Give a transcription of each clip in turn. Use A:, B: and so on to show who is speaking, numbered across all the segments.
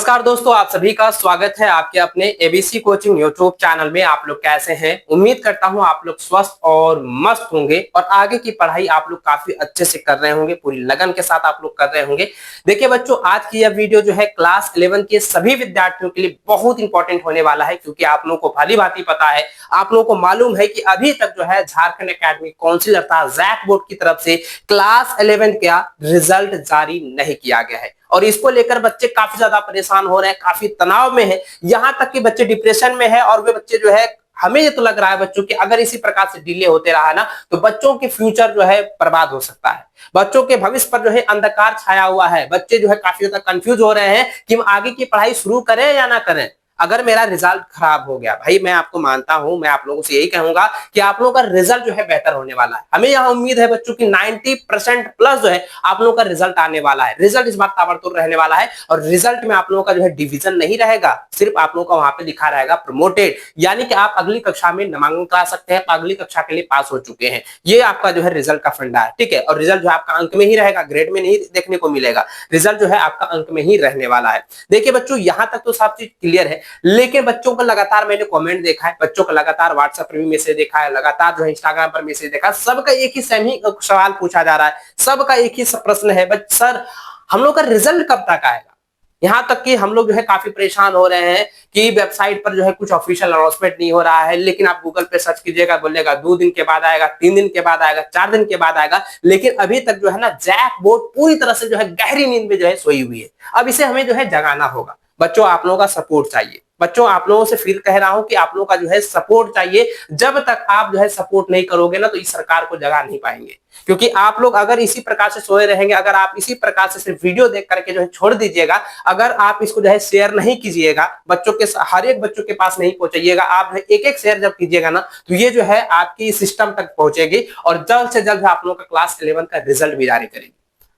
A: नमस्कार दोस्तों, आप सभी का स्वागत है आपके अपने एबीसी कोचिंग यूट्यूब चैनल में। आप लोग कैसे हैं? उम्मीद करता हूं आप लोग स्वस्थ और मस्त होंगे और आगे की पढ़ाई आप लोग काफी अच्छे से कर रहे होंगे, पूरी लगन के साथ आप लोग कर रहे होंगे। देखिए बच्चों, आज की यह वीडियो जो है क्लास 11 के सभी विद्यार्थियों के लिए बहुत इंपॉर्टेंट होने वाला है, क्योंकि आप लोगों को भली भांति पता है, आप लोगों को मालूम है कि अभी तक जो है झारखंड एकेडमिक काउंसिल अर्थात जैक बोर्ड की तरफ से क्लास 11 का रिजल्ट जारी नहीं किया गया है और इसको लेकर बच्चे काफी ज्यादा परेशान हो रहे हैं, काफी तनाव में है, यहां तक कि बच्चे डिप्रेशन में है। और वे बच्चे जो है, हमें ये तो लग रहा है बच्चों कि अगर इसी प्रकार से डिले होते रहा ना तो बच्चों के फ्यूचर जो है बर्बाद हो सकता है, बच्चों के भविष्य पर जो है अंधकार छाया हुआ है। बच्चे जो है काफी ज्यादा कंफ्यूज हो रहे हैं कि हम आगे की पढ़ाई शुरू करें या ना करें। अगर मेरा रिजल्ट खराब हो गया, भाई मैं आपको मानता हूं, मैं आप लोगों से यही कहूंगा कि आप लोगों का रिजल्ट जो है बेहतर होने वाला है। हमें यहाँ उम्मीद है बच्चों की 90% प्लस जो है आप लोगों का रिजल्ट आने वाला है। रिजल्ट इस बार ताबड़तोड़ रहने वाला है और रिजल्ट में आप लोगों का जो है डिवीजन नहीं रहेगा, सिर्फ आप लोगों का वहां पे लिखा रहेगा प्रमोटेड, यानी कि आप अगली कक्षा में नामांकन करा सकते हैं, अगली कक्षा के लिए पास हो चुके हैं। ये आपका जो है रिजल्ट का फंडा है, ठीक है। और रिजल्ट जो है आपका अंक में ही रहेगा, ग्रेड में नहीं देखने को मिलेगा। रिजल्ट जो है आपका अंक में ही रहने वाला है। देखिए बच्चों, यहां तक तो सब चीज क्लियर है, लेकिन बच्चों का लगातार मैंने कमेंट देखा है, बच्चों का लगातार व्हाट्सएप पर भी मैसेज देखा है, लगातार जो है इंस्टाग्राम पर मैसेज देखा है, सबका एक ही सेम ही सवाल पूछा जा रहा है, सबका एक ही प्रश्न है, सर हम लोग का रिजल्ट कब तक आएगा। यहां तक कि हम लोग जो है काफी परेशान हो रहे हैं कि वेबसाइट पर जो है कुछ ऑफिशियल अनाउंसमेंट नहीं हो रहा है, लेकिन आप गूगल पे सर्च कीजिएगा, बोलेगा 2 दिन के बाद आएगा, 3 दिन के बाद आएगा, 4 दिन के बाद आएगा, लेकिन अभी तक जो है ना जैक बोर्ड पूरी तरह से जो है गहरी नींद में जो है सोई हुई है। अब इसे हमें जो है जगाना होगा। बच्चों आप लोगों का सपोर्ट चाहिए, बच्चों आप लोगों से फिर कह रहा हूं कि आप लोगों का जो है सपोर्ट चाहिए। जब तक आप जो है सपोर्ट नहीं करोगे ना तो इस सरकार को जगा नहीं पाएंगे, क्योंकि आप लोग अगर इसी प्रकार से सोए रहेंगे, अगर आप इसी प्रकार से सिर्फ वीडियो देख करके जो है छोड़ दीजिएगा, अगर आप इसको जो है शेयर नहीं कीजिएगा, बच्चों के हर एक बच्चों के पास नहीं पहुंचाइएगा, आप जो है एक एक शेयर जब कीजिएगा ना तो ये जो है आपकी सिस्टम तक पहुंचेगी और जल्द से जल्द आप लोगों का क्लास 11 का रिजल्ट भी जारी करेगी।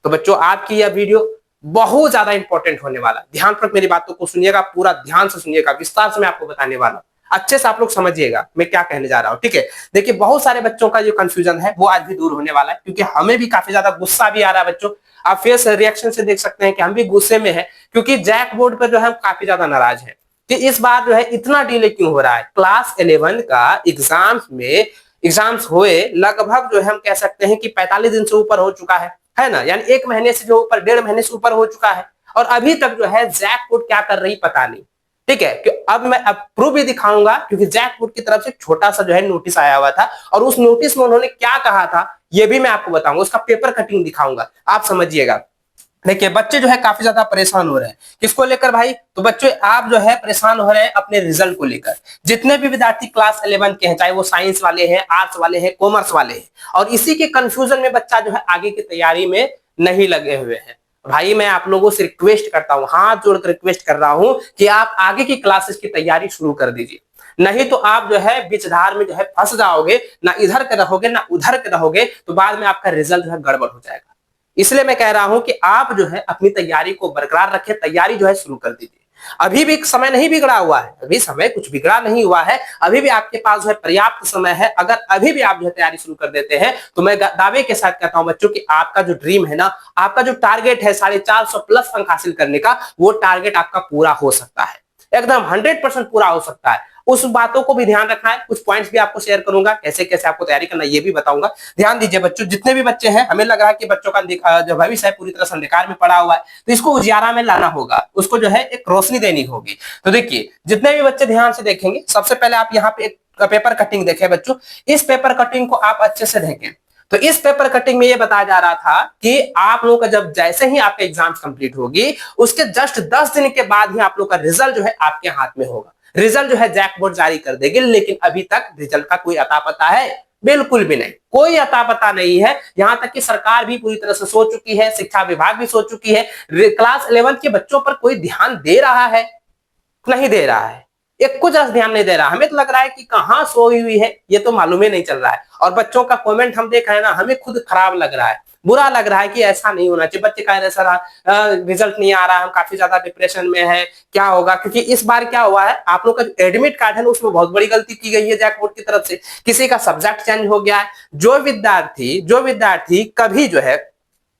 A: तो बच्चों आपकी यह वीडियो बहुत ज्यादा इंपॉर्टेंट होने वाला है, ध्यानपूर्वक मेरी बातों को सुनिएगा, पूरा ध्यान से सुनिएगा, विस्तार से मैं आपको बताने वाला हूं, अच्छे से आप लोग समझिएगा मैं क्या कहने जा रहा हूं, ठीक है। देखिए बहुत सारे बच्चों का जो कंफ्यूजन है वो आज भी दूर होने वाला है, क्योंकि हमें भी काफी ज्यादा गुस्सा भी आ रहा है बच्चों। आप फेस रिएक्शन से देख सकते हैं कि हम भी गुस्से में है, क्योंकि जैक बोर्ड पर जो है हम काफी ज्यादा नाराज है कि इस बार जो है इतना डिले क्यों हो रहा है। क्लास 11 का एग्जाम्स हुए लगभग जो है हम कह सकते हैं कि 45 दिन से ऊपर हो चुका है ना, यानी 1 महीने से जो ऊपर, 1.5 महीने से ऊपर हो चुका है और अभी तक जो है जैक बोर्ड क्या कर रही पता नहीं, ठीक है। कि अब मैं प्रूफ भी दिखाऊंगा, क्योंकि जैक बोर्ड की तरफ से छोटा सा जो है नोटिस आया हुआ था और उस नोटिस में उन्होंने क्या कहा था ये भी मैं आपको बताऊंगा, उसका पेपर कटिंग दिखाऊंगा, आप समझिएगा। देखिए बच्चे जो है काफी ज्यादा परेशान हो रहे हैं, किसको लेकर भाई? तो बच्चे आप जो है परेशान हो रहे हैं अपने रिजल्ट को लेकर। जितने भी विद्यार्थी क्लास 11 के हैं, चाहे वो साइंस वाले हैं, आर्ट्स वाले हैं, कॉमर्स वाले हैं, और इसी के कंफ्यूजन में बच्चा जो है आगे की तैयारी में नहीं लगे हुए हैं, भाई मैं आप लोगों से रिक्वेस्ट करता हूं, हाथ जोड़कर रिक्वेस्ट कर रहा हूं कि आप आगे की क्लासेस की तैयारी शुरू कर दीजिए, नहीं तो आप जो है बीचधार में जो है फंस जाओगे, ना इधर के रहोगे ना उधर के रहोगे, तो बाद में आपका रिजल्ट जो है गड़बड़ हो जाएगा। इसलिए मैं कह रहा हूं कि आप जो है अपनी तैयारी को बरकरार रखें, तैयारी जो है शुरू कर दीजिए। अभी भी समय नहीं बिगड़ा हुआ है, अभी समय कुछ बिगड़ा नहीं हुआ है, अभी भी आपके पास जो है पर्याप्त समय है। अगर अभी भी आप जो है तैयारी शुरू कर देते हैं तो मैं दावे के साथ कहता हूं बच्चों कि आपका जो ड्रीम है ना, आपका जो टारगेट है 450 प्लस अंक हासिल करने का, वो टारगेट आपका पूरा हो सकता है, एकदम 100% पूरा हो सकता है। उस बातों को भी ध्यान रखना है, कुछ पॉइंट्स भी आपको शेयर करूंगा, कैसे कैसे आपको तैयारी करना ये भी बताऊंगा। ध्यान दीजिए बच्चों, जितने भी बच्चे हैं, हमें लग रहा है कि बच्चों का जो भविष्य है पूरी तरह से अंधकार में पड़ा हुआ है, तो इसको उजियारा में लाना होगा, उसको जो है एक रोशनी देनी होगी। तो देखिए जितने भी बच्चे ध्यान से देखेंगे, सबसे पहले आप यहाँ पे एक पेपर कटिंग देखें बच्चों, इस पेपर कटिंग को आप अच्छे से देखें। तो इस पेपर कटिंग में ये बताया जा रहा था कि आप लोगों का जब जैसे ही आपका एग्जाम कंप्लीट होगी, उसके जस्ट 10 दिन के बाद ही आप लोग का रिजल्ट जो है आपके हाथ में होगा। रिजल्ट जो है जैक बोर्ड जारी कर देगी, लेकिन अभी तक रिजल्ट का कोई अता पता है बिल्कुल भी नहीं, कोई अता पता नहीं है। यहां तक कि सरकार भी पूरी तरह से सो चुकी है, शिक्षा विभाग भी सो चुकी है, क्लास 11 के बच्चों पर कोई ध्यान दे रहा है? नहीं दे रहा है, एक कुछ ध्यान नहीं दे रहा। हमें तो लग रहा है कि कहां सोई हुई है ये तो मालूम ही नहीं चल रहा है। और बच्चों का कमेंट हम देख रहे हैं ना, हमें खुद खराब लग रहा है, बुरा लग रहा है कि ऐसा नहीं होना चाहिए। बच्चे कह रहे सर रिजल्ट नहीं आ रहा, हम काफी ज्यादा डिप्रेशन में है, क्या होगा? क्योंकि इस बार क्या हुआ है, आप लोग का जो एडमिट कार्ड है ना, उसमें बहुत बड़ी गलती की गई है जैक बोर्ड की तरफ से। किसी का सब्जेक्ट चेंज हो गया है। जो विद्यार्थी कभी जो है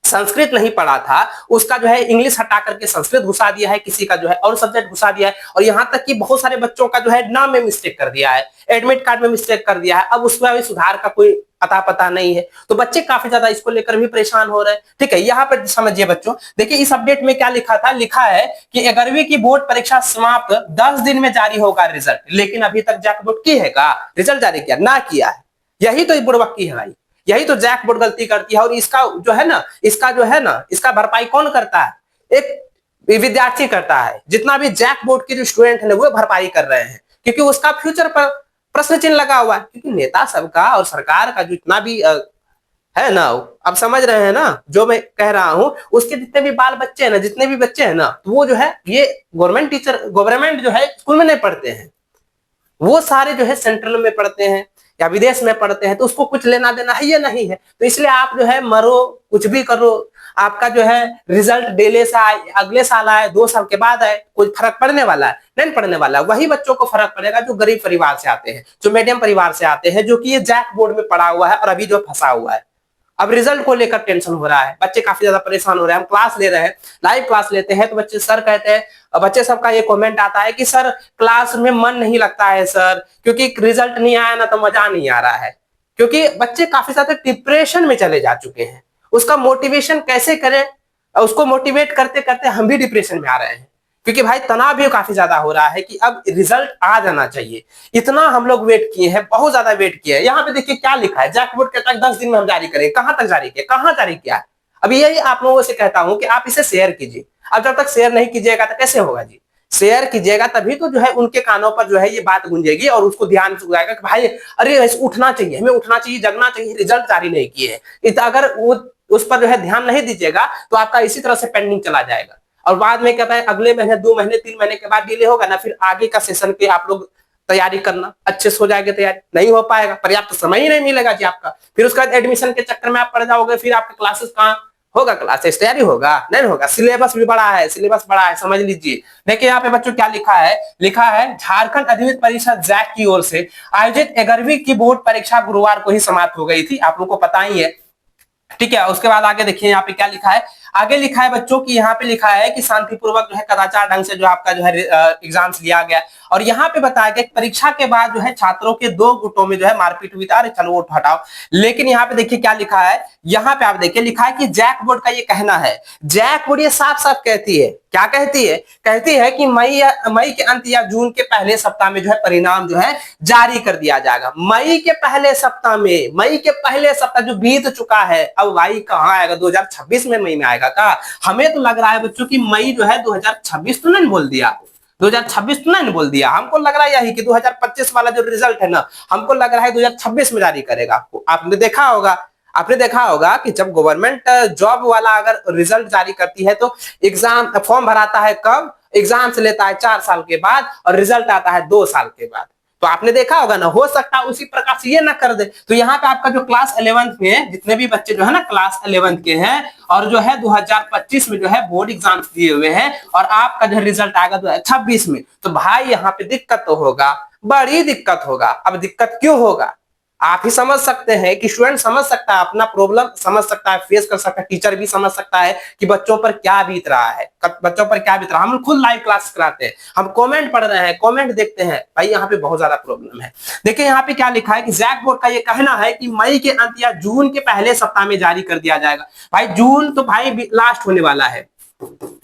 A: संस्कृत नहीं पढ़ा था उसका जो है इंग्लिश हटा करके संस्कृत घुसा दिया है, किसी का जो है और सब्जेक्ट घुसा दिया है, और यहाँ तक कि बहुत सारे बच्चों का जो है नाम में मिस्टेक कर दिया है, एडमिट कार्ड में मिस्टेक कर दिया है। अब उसमें भी सुधार का कोई अता पता नहीं है, तो बच्चे काफी ज्यादा इसको लेकर भी परेशान हो रहे हैं। ठीक है, यहाँ पर समझिए बच्चों, देखिए इस अपडेट में क्या लिखा था, लिखा है कि 11वीं की बोर्ड परीक्षा समाप्त 10 दिन में जारी होगा रिजल्ट, लेकिन अभी तक जैक बोर्ड की है का रिजल्ट जारी किया ना किया है। यही तो बुड़बक्की है भाई, यही तो जैक बोर्ड गलती करती है। और इसका जो है ना, इसका भरपाई कौन करता है? एक विद्यार्थी करता है। जितना भी जैक बोर्ड के जो स्टूडेंट है वो भरपाई कर रहे हैं, क्योंकि उसका फ्यूचर पर प्रश्न चिन्ह लगा हुआ है। क्योंकि नेता सबका और सरकार का जितना भी है ना, अब समझ रहे हैं ना जो मैं कह रहा हूं, उसके जितने भी बाल बच्चे हैं ना, जितने भी बच्चे हैं ना, तो वो जो है ये गवर्नमेंट जो है स्कूल में नहीं पढ़ते हैं, वो सारे जो है सेंट्रल में पढ़ते हैं या विदेश में पढ़ते हैं, तो उसको कुछ लेना देना है या नहीं है। तो इसलिए आप जो है मरो कुछ भी करो, आपका जो है रिजल्ट डेले से आए, अगले साल आए, 2 साल के बाद आए, कोई फर्क पड़ने वाला है? नहीं पड़ने वाला। वही बच्चों को फर्क पड़ेगा जो गरीब परिवार से आते हैं, जो मीडियम परिवार से आते हैं, जो कि ये जैक बोर्ड में पढ़ा हुआ है और अभी जो फंसा हुआ है। अब रिजल्ट को लेकर टेंशन हो रहा है, बच्चे काफी ज्यादा परेशान हो रहे हैं। हम क्लास ले रहे हैं, लाइव क्लास लेते हैं, तो बच्चे सर कहते हैं, बच्चे सबका ये कमेंट आता है कि सर क्लास में मन नहीं लगता है सर, क्योंकि रिजल्ट नहीं आया ना तो मजा नहीं आ रहा है। क्योंकि बच्चे काफी ज्यादा डिप्रेशन में चले जा चुके हैं। उसका मोटिवेशन कैसे करें, उसको मोटिवेट करते करते हम भी डिप्रेशन में आ रहे हैं, क्योंकि भाई तनाव भी काफी ज्यादा हो रहा है कि अब रिजल्ट आ जाना चाहिए। इतना हम लोग वेट किए हैं, बहुत ज्यादा वेट किए हैं। यहाँ पे देखिए क्या लिखा है, जैक बोर्ड कहता है 10 दिन में हम जारी करेंगे। कहां तक जारी किया, कहां जारी किया? अभी यही आप लोगों से कहता हूं कि आप इसे शेयर कीजिए। अब जब तक शेयर नहीं कीजिएगा तो कैसे होगा जी? शेयर कीजिएगा तभी तो जो है उनके कानों पर जो है ये बात गूंजेगी और उसको ध्यान से जाएगा कि भाई अरे उठना चाहिए, हमें उठना चाहिए, जगना चाहिए, रिजल्ट जारी नहीं किए हैं। अगर वो उस पर जो है ध्यान नहीं दीजिएगा तो आपका इसी तरह से पेंडिंग चला जाएगा, और बाद में कहता है अगले महीने, 2 महीने, 3 महीने के बाद डिले होगा ना, फिर आगे का सेशन के आप लोग तैयारी करना, अच्छे से हो जाएगी तैयारी, नहीं हो पाएगा, पर्याप्त समय ही नहीं मिलेगा जी आपका। फिर उसके बाद एडमिशन के चक्कर में आप पड़ जाओगे, फिर आपके क्लासेस कहाँ होगा, क्लासेस तैयारी होगा नहीं होगा। सिलेबस भी बड़ा है, सिलेबस बड़ा है, समझ लीजिए। देखिए यहाँ पे बच्चों क्या लिखा है, लिखा है झारखंड अधिविद्य परिषद जैक की ओर से आयोजित 11वीं की बोर्ड परीक्षा गुरुवार को ही समाप्त हो गई थी, आप लोग को पता ही है। ठीक है, उसके बाद आगे देखिए यहाँ पे क्या लिखा है, आगे लिखा है बच्चों की, यहाँ पे लिखा है कि शांतिपूर्वक जो है कदाचार ढंग से जो आपका जो है एग्जाम्स लिया गया। और यहाँ पे बताया गया परीक्षा के बाद जो है छात्रों के 2 गुटों में जो है मारपीट हुई था। अरे चलो वो हटाओ, लेकिन यहाँ पे देखिए क्या लिखा है, यहाँ पे आप देखिए लिखा है कि जैक बोर्ड का ये कहना है, जैक बोर्ड ये साफ साफ कहती है, क्या कहती है? कहती है कि मई के अंत या जून के पहले सप्ताह में जो है परिणाम जो है जारी कर दिया जाएगा। मई के पहले सप्ताह में, मई के पहले सप्ताह जो बीत चुका है, अब भाई कहाँ आएगा? 2026 में मई में आएगा का? हमें तो लग रहा है बच्चों की मई जो है 2026 तो नहीं बोल दिया, 2026 तो नहीं बोल दिया, हमको लग रहा है यही कि 2025 वाला जो रिजल्ट है ना, हमको लग रहा है 2026 में जारी करेगा। आपने देखा होगा कि जब गवर्नमेंट जॉब वाला अगर रिजल्ट जारी करती है तो एग्जाम फॉर्म भराता है कब, एग्जाम से लेता है 4 साल के बाद और रिजल्ट आता है 2 साल के बाद। तो आपने देखा होगा ना, हो सकता है उसी प्रकार से ये ना कर दे। तो यहाँ पे आपका जो क्लास 11th में जितने भी बच्चे जो है ना क्लास 11th के हैं और जो है 2025 में जो है बोर्ड एग्जाम्स दिए हुए हैं और आपका जो रिजल्ट आएगा 2026 में, तो भाई यहाँ पे दिक्कत तो होगा, बड़ी दिक्कत होगा। अब दिक्कत क्यों होगा आप ही समझ सकते हैं कि स्टूडेंट समझ सकता है, अपना प्रॉब्लम समझ सकता है, फेस कर सकता है, टीचर भी समझ सकता है कि बच्चों पर क्या बीत रहा है, बच्चों पर क्या बीत रहा है। हम खुद लाइव क्लास कराते हैं, हम कमेंट पढ़ रहे हैं, कमेंट देखते हैं, भाई यहाँ पे बहुत ज्यादा प्रॉब्लम है। देखिए यहाँ पे क्या लिखा है कि जैक बोर्ड का ये कहना है कि मई के अंत या जून के पहले सप्ताह में जारी कर दिया जाएगा। भाई जून तो भाई लास्ट होने वाला है,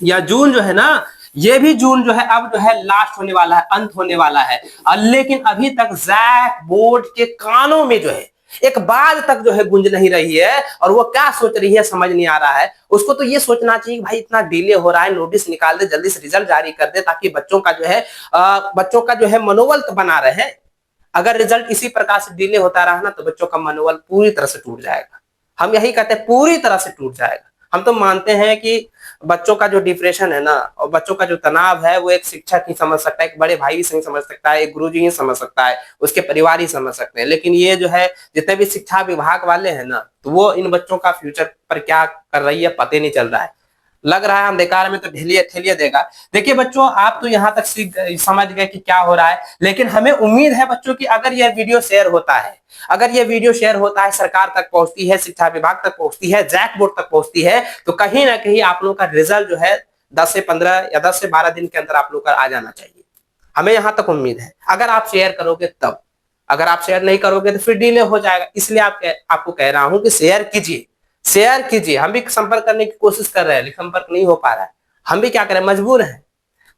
A: या जून जो है ना, ये भी जून जो है अब जो है लास्ट होने वाला है, अंत होने वाला है। लेकिन अभी तक जैक बोर्ड के कानों में जो है एक बात तक जो है गूंज नहीं रही है, और वो क्या सोच रही है समझ नहीं आ रहा है। उसको तो ये सोचना चाहिए कि भाई इतना डिले हो रहा है, नोटिस निकाल दे, जल्दी से रिजल्ट जारी कर दे, ताकि बच्चों का जो है मनोबल तो बना रहे। अगर रिजल्ट इसी प्रकार से डिले होता रहा ना तो बच्चों का मनोबल पूरी तरह से टूट जाएगा। हम यही कहते हैं, पूरी तरह से टूट जाएगा। हम तो मानते हैं कि बच्चों का जो डिप्रेशन है ना और बच्चों का जो तनाव है वो एक शिक्षक ही समझ सकता है, एक बड़े भाई से ही समझ सकता है, एक गुरुजी ही समझ सकता है, उसके परिवार ही समझ सकते हैं। लेकिन ये जो है जितने भी शिक्षा विभाग वाले हैं ना, तो वो इन बच्चों का फ्यूचर पर क्या कर रही है पता नहीं चल रहा है। लग रहा है हम बेकार में तो ढेलिया ठेलिया देगा। देखिए बच्चों, आप तो यहाँ तक समझ गए कि क्या हो रहा है, लेकिन हमें उम्मीद है बच्चों की अगर यह वीडियो शेयर होता है, अगर ये वीडियो शेयर होता है, सरकार तक पहुंचती है, शिक्षा विभाग तक पहुंचती है, जैक बोर्ड तक पहुंचती है, तो कहीं ना कहीं आप लोगों का रिजल्ट जो है 10 से 15 या 10 से 12 दिन के अंदर आप लोग का आ जाना चाहिए। हमें यहां तक उम्मीद है, अगर आप शेयर करोगे तब। अगर आप शेयर नहीं करोगे तो फिर डिले हो जाएगा। इसलिए आपको कह रहा हूं कि शेयर कीजिए, शेयर कीजिए। हम भी संपर्क करने की कोशिश कर रहे हैं, लेकिन संपर्क नहीं हो पा रहा है। हम भी क्या करें, मजबूर हैं।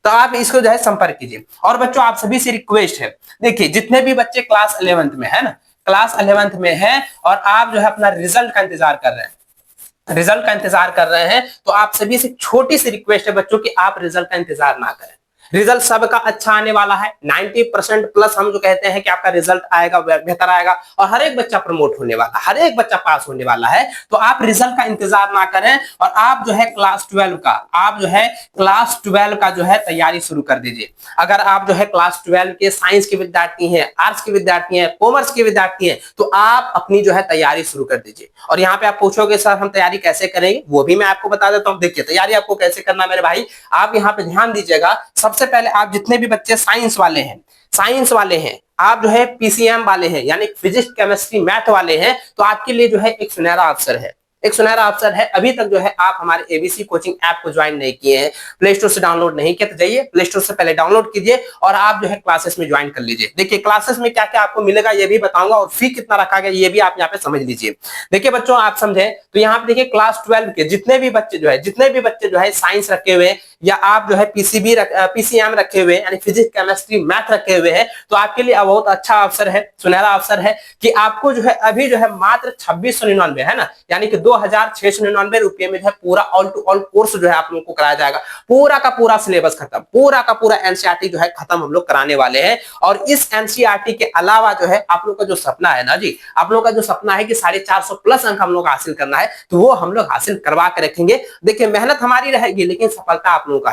A: तो आप इसको जो है संपर्क कीजिए। और बच्चों, आप सभी से रिक्वेस्ट है, देखिए जितने भी बच्चे क्लास 11th में है ना, क्लास 11th में है और आप जो है अपना रिजल्ट का इंतजार कर रहे हैं, रिजल्ट का इंतजार कर रहे हैं, तो आप सभी से छोटी सी रिक्वेस्ट है बच्चों कि आप रिजल्ट का इंतजार ना करें। रिजल्ट सबका अच्छा आने वाला है, 90% प्लस हम जो कहते हैं कि आपका रिजल्ट आएगा, बेहतर आएगा, और हर एक बच्चा प्रमोट होने वाला है, हर एक बच्चा पास होने वाला है। तो आप रिजल्ट का इंतजार ना करें और आप जो है क्लास 12 का, आप जो है क्लास 12 का जो है तैयारी शुरू कर दीजिए। अगर आप जो है क्लास 12 के साइंस के विद्यार्थी हैं, आर्ट्स के विद्यार्थी हैं, कॉमर्स के विद्यार्थी हैं, तो आप अपनी जो है तैयारी शुरू कर दीजिए। और यहाँ पे आप पूछोगे सर हम तैयारी कैसे करेंगे, वो भी मैं आपको बता देता हूँ। देखिए तैयारी आपको कैसे करना मेरे भाई, आप यहाँ पे ध्यान दीजिएगा। सबसे पहले आप जितने भी बच्चे साइंस वाले हैं, साइंस वाले हैं, आप जो है पीसीएम वाले हैं, यानी फिजिक्स केमिस्ट्री मैथ वाले हैं, तो आपके लिए जो है एक सुनहरा अवसर है, एक सुनहरा अवसर है। अभी तक जो है आप हमारे एबीसी कोचिंग ऐप को ज्वाइन नहीं किए हैं, प्ले स्टोर से डाउनलोड नहीं किया, तो जाइए प्ले स्टोर से पहले डाउनलोड कीजिए और आप जो है क्लासेस में ज्वाइन कर लीजिए। देखिए क्लासेस में क्या क्या आपको मिलेगा ये भी बताऊंगा, और फी कितना रखा गया ये भी आप यहाँ पे समझ लीजिए। देखिए बच्चों, आप समझे तो यहाँ पे देखिए क्लास 12 के जितने भी बच्चे जो है साइंस रखे हुए हैं, या आप जो है पीसीएम रखे हुए हैं, यानी फिजिक्स केमिस्ट्री मैथ रखे हुए हैं, तो आपके लिए बहुत अच्छा अवसर है, सुनहरा अवसर है कि आपको जो है अभी जो है मात्र 2699 है ना, यानी कि 2699 रुपए में जो है पूरा ऑल टू ऑल कोर्स जो है आप लोगों को कराया जाएगा। पूरा का पूरा सिलेबस खत्म, पूरा का पूरा एनसीईआरटी जो है खत्म हम लोग कराने वाले हैं। और इस एनसीईआरटी के अलावा जो है आप लोग का जो सपना है ना जी, आप लोग का जो सपना है कि 450 प्लस अंक हम लोग हासिल करना है, तो वो हम लोग हासिल करवा के रखेंगे। देखिए मेहनत हमारी रहेगी, लेकिन सफलता आप लोगों का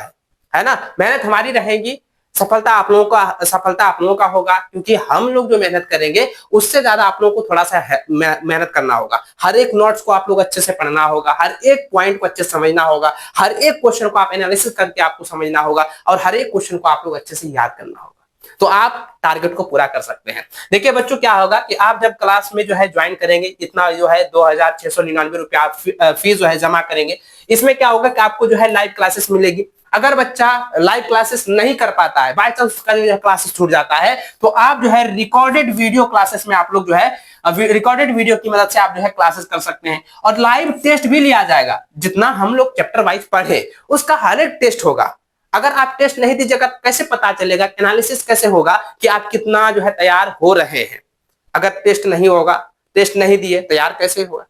A: है ना। मेहनत हमारी रहेगी, सफलता आप लोगों का होगा, क्योंकि हम लोग जो मेहनत करेंगे उससे ज्यादा आप लोगों को थोड़ा सा मेहनत करना होगा। हर एक नोट्स को आप लोग अच्छे से पढ़ना होगा, हर एक पॉइंट को अच्छे से समझना होगा, हर एक क्वेश्चन को आप एनालिसिस करके आपको समझना होगा, और हर एक क्वेश्चन को आप लोग अच्छे से याद करना होगा, तो आप टारगेट को पूरा कर सकते हैं। देखिए बच्चों, क्या होगा कि आप जब क्लास में जो है ज्वाइन करेंगे, इतना जो है 2699 रुपया आप फीस जो है जमा करेंगे, इसमें क्या होगा कि आपको जो है लाइव क्लासेस मिलेगी। अगर बच्चा लाइव क्लासेस नहीं कर पाता है, बाय चांस क्लासेस छूट जाता है, तो आप जो है रिकॉर्डेड वीडियो क्लासेस में आप लोग जो है रिकॉर्डेड वीडियो की मदद से आप जो है क्लासेस कर सकते हैं। और लाइव टेस्ट भी लिया जाएगा, जितना हम लोग चैप्टर वाइज पढ़े उसका हर एक टेस्ट होगा। अगर आप टेस्ट नहीं दीजिएगा कैसे पता चलेगा, एनालिसिस कैसे होगा कि आप कितना जो है तैयार हो रहे हैं। अगर टेस्ट नहीं होगा, टेस्ट नहीं दिए, तैयार कैसे होगा।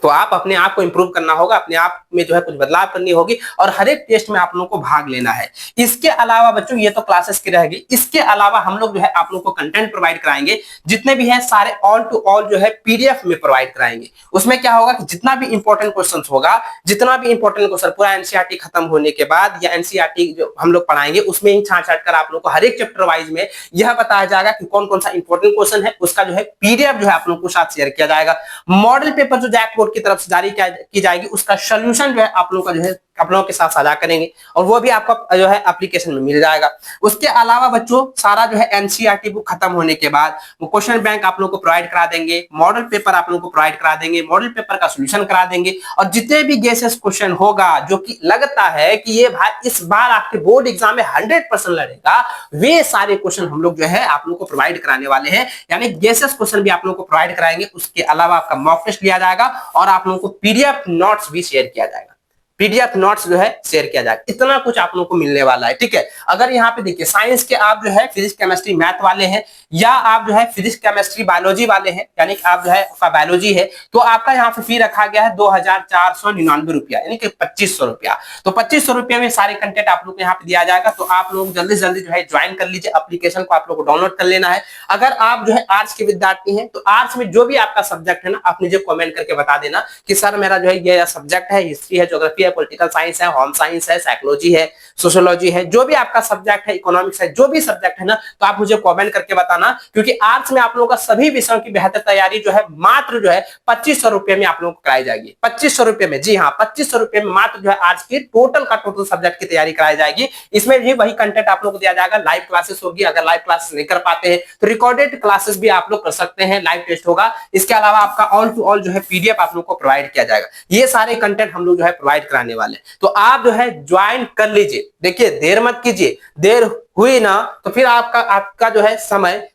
A: तो आप अपने आप को इंप्रूव करना होगा, अपने आप में जो है कुछ बदलाव करनी होगी, और हर एक टेस्ट में आप लोगों को भाग लेना है। इसके अलावा बच्चों, ये तो क्लासेस की रहेगी, इसके अलावा हम लोग जो है आप लोगों को कंटेंट प्रोवाइड कराएंगे, जितने भी हैं सारे ऑल टू ऑल जो है पीडीएफ में प्रोवाइड कराएंगे। उसमें क्या होगा कि जितना भी इंपॉर्टेंट क्वेश्चन होगा, जितना भी इंपॉर्टेंट क्वेश्चन पूरा एनसीईआरटी खत्म होने के बाद, या एनसीईआरटी जो हम लोग पढ़ाएंगे उसमें ही छांट छांट कर आप लोग को हर एक चैप्टर वाइज में यह बताया जाएगा कि कौन कौन सा इंपॉर्टेंट क्वेश्चन है, उसका जो है पीडीएफ जो है आप लोगों को साथ शेयर किया जाएगा। मॉडल पेपर जो जैक बोर्ड की तरफ से जारी की जाएगी, उसका सोल्यूशन जो है आप लोगों का जो है आप लोगों के साथ साझा करेंगे, और वो भी आपको जो है एप्लीकेशन में मिल जाएगा। उसके अलावा बच्चों, सारा जो है एनसीईआरटी बुक खत्म होने के बाद वो क्वेश्चन बैंक आप लोगों को प्रोवाइड करा देंगे, मॉडल पेपर आप लोगों को प्रोवाइड करा देंगे, मॉडल पेपर का सोल्यूशन करा देंगे, और जितने भी गेसेस क्वेश्चन होगा जो कि लगता है कि ये भाई इस बार आपके बोर्ड एग्जाम में 100% लड़ेगा, वे सारे क्वेश्चन हम लोग जो है आप लोगों को प्रोवाइड कराने वाले हैं। यानी गेसेस क्वेश्चन भी आप लोगों को प्रोवाइड कराएंगे। उसके अलावा आपका मॉक टेस्ट लिया जाएगा, और आप लोगों को पीडीएफ नोट्स भी शेयर किया जाएगा, पीडीएफ नोट्स जो है शेयर किया जाएगा। इतना कुछ आप लोगों को मिलने वाला है, ठीक है। अगर यहाँ पे देखिए साइंस के आप जो है फिजिक्स केमिस्ट्री मैथ वाले हैं, या आप जो है फिजिक्स केमिस्ट्री बायोलॉजी वाले हैं, यानी कि आप जो है आपका बायोलॉजी है, तो आपका यहाँ पे फी रखा गया है 2499 रुपया, यानी कि 2500 रुपया। तो 2500 रुपये में सारे कंटेंट आप लोग को यहाँ पे दिया जाएगा। तो आप लोग जल्दी से जल्दी जो है ज्वाइन कर लीजिए, एप्लीकेशन को आप लोग को डाउनलोड कर लेना है। अगर आप जो है आर्ट्स के विद्यार्थी हैं, तो आर्ट्स में जो भी आपका सब्जेक्ट है ना, आप मुझे कॉमेंट करके बता देना कि सर मेरा जो है ये सब्जेक्ट है, हिस्ट्री है, ज्योग्राफी है, पॉलिटिकल साइंस है, होम साइंस है, साइकोलॉजी है, सोशियोलॉजी है, जो भी आपका सब्जेक्ट है, इकोनॉमिक्स है, जो भी सब्जेक्ट है ना, तो आप मुझे कमेंट करके बताना, क्योंकि आर्ट्स में आप लोगों का सभी विषयों की बेहतर तैयारी जो है मात्र जो है 2500 रुपए में आप लोगों को कराई जाएगी। 2500 रुपए में, जी हाँ, 2500 रुपए में मात्र जो है आर्ट्स की टोटल का टोटल सब्जेक्ट की तैयारी कराई जाएगी। इसमें भी वही कंटेंट आप लोग को दिया जाएगा, लाइव क्लासेस होगी, अगर लाइव क्लासेस नहीं कर पाते हैं तो रिकॉर्डेड क्लासेस भी आप लोग कर सकते हैं, लाइव टेस्ट होगा। इसके अलावा आपका ऑल टू ऑल जो है पीडीएफ आप लोग को प्रोवाइड किया जाएगा। ये सारे कंटेंट हम लोग जो है प्रोवाइड कराने वाले हैं, तो आप जो है ज्वाइन कर लीजिए। देखिए देर मत कीजिए, देर हुई ना तो फिर आपका जो है समय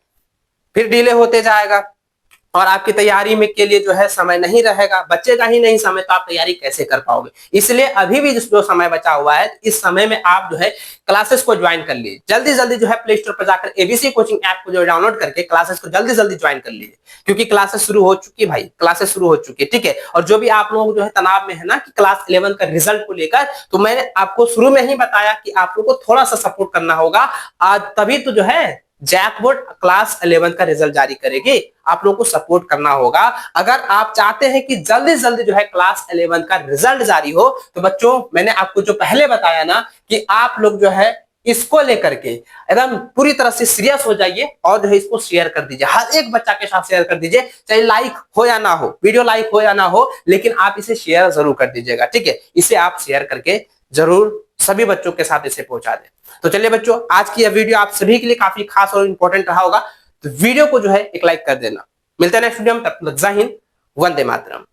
A: फिर डिले होते जाएगा और आपकी तैयारी में के लिए जो है समय नहीं रहेगा, बचेगा ही नहीं समय, तो आप तैयारी कैसे कर पाओगे। इसलिए अभी भी जो समय बचा हुआ है, इस समय में आप जो है क्लासेस को ज्वाइन कर लीजिए। जल्दी जल्दी जो है प्ले स्टोर पर जाकर एबीसी कोचिंग ऐप को जो डाउनलोड करके क्लासेस को जल्दी जल्दी ज्वाइन कर लीजिए, क्योंकि क्लासेस शुरू हो चुकी है भाई, क्लासेस शुरू हो चुकी है, ठीक है। और जो भी आप लोग जो है तनाव में है ना कि क्लास 11 का रिजल्ट को लेकर, तो मैंने आपको शुरू में ही बताया कि आप लोग को थोड़ा सा सपोर्ट करना होगा, आज तभी तो जो है जैकबोर्ड क्लास 11 का रिजल्ट जारी करेगी। आप लोगों को सपोर्ट करना होगा। अगर आप चाहते हैं कि जल्दी जल्दी जो है क्लास 11 का रिजल्ट जारी हो, तो बच्चों मैंने आपको जो पहले बताया ना कि आप लोग जो है इसको लेकर के एकदम पूरी तरह से सीरियस हो जाइए और जो है इसको शेयर कर दीजिए, हर एक बच्चा के साथ शेयर कर दीजिए, चाहे लाइक हो या ना हो, वीडियो लाइक हो या ना हो, लेकिन आप इसे शेयर जरूर कर दीजिएगा, ठीक है। इसे आप शेयर करके जरूर सभी बच्चों के साथ इसे पहुंचा दें। तो चलिए बच्चों, आज की यह वीडियो आप सभी के लिए काफी खास और इंपॉर्टेंट रहा होगा, तो वीडियो को जो है एक लाइक कर देना। मिलते हैं नेक्स्ट वीडियो में, तब तक जय हिंद, वंदे मातरम।